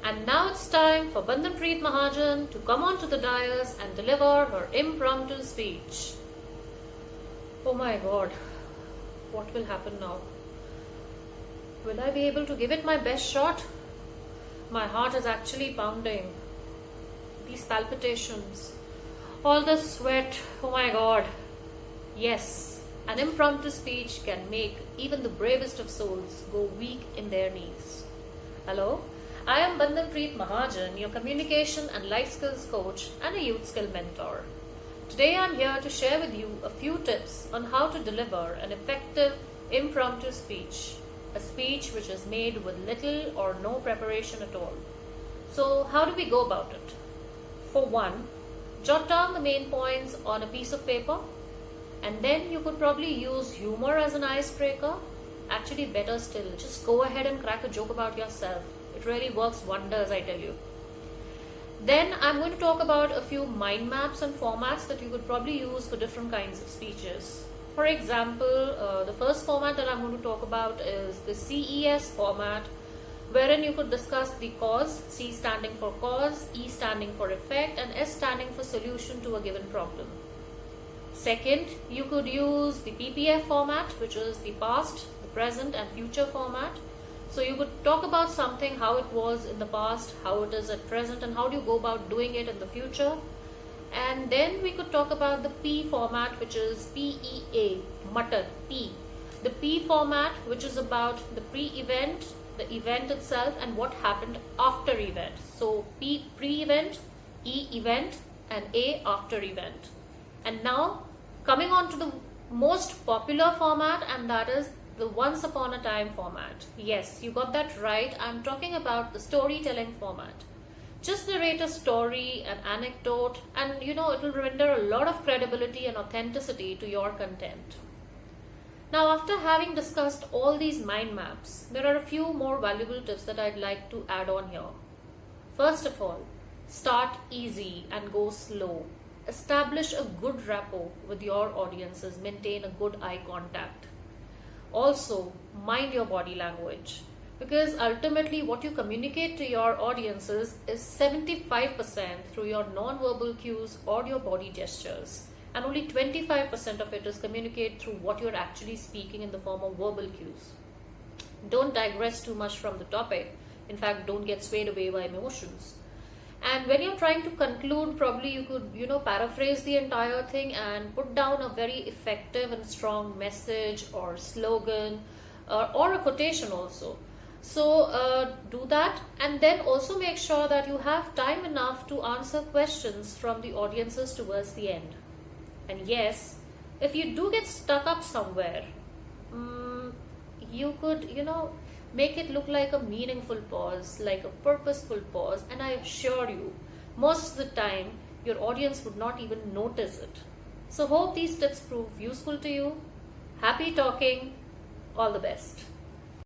And now it's time for Bandanpreet Mahajan to come onto the dais and deliver her impromptu speech. Oh my God, what will happen now? Will I be able to give it my best shot? My heart is actually pounding. These palpitations, all the sweat, oh my God. Yes, an impromptu speech can make even the bravest of souls go weak in their knees. Hello, I am Bandanpreet Mahajan, your communication and life skills coach and a youth skill mentor. Today I am here to share with you a few tips on how to deliver an effective impromptu speech, a speech which is made with little or no preparation at all. So how do we go about it? For one, jot down the main points on a piece of paper, and then you could probably use humor as an icebreaker. Actually, better still, just go ahead and crack a joke about yourself. It really works wonders, I tell you. Then I'm going to talk about a few mind maps and formats that you could probably use for different kinds of speeches. For example, the first format that I'm going to talk about is the CES format, wherein you could discuss the cause, C standing for cause, E standing for effect, and S standing for solution to a given problem. Second, you could use the PPF format, which is the past, the present, and future format. So you could talk about something, how it was in the past, how it is at present, and how do you go about doing it in the future. And then we could talk about the P format, which is PEA, mutton, P. The P format, which is about the pre-event, the event itself, and what happened after event. So P, pre-event, E, event, and A, after event. And now coming on to the most popular format, and that is the once upon a time format. Yes, you got that right. I'm talking about the storytelling format. Just narrate a story, an anecdote, and it will render a lot of credibility and authenticity to your content. Now, after having discussed all these mind maps, there are a few more valuable tips that I'd like to add on here. First of all, start easy and go slow. Establish a good rapport with your audiences. Maintain a good eye contact. Also, mind your body language, because ultimately what you communicate to your audiences is 75% through your non-verbal cues or your body gestures, and only 25% of it is communicated through what you're actually speaking in the form of verbal cues. Don't digress too much from the topic. In fact, don't get swayed away by emotions. And when you're trying to conclude, probably you could, paraphrase the entire thing and put down a very effective and strong message or slogan or a quotation also. So do that, and then also make sure that you have time enough to answer questions from the audiences towards the end. And yes, if you do get stuck up somewhere, you could, make it look like a meaningful pause, like a purposeful pause, and I assure you, most of the time, your audience would not even notice it. So hope these tips prove useful to you. Happy talking. All the best.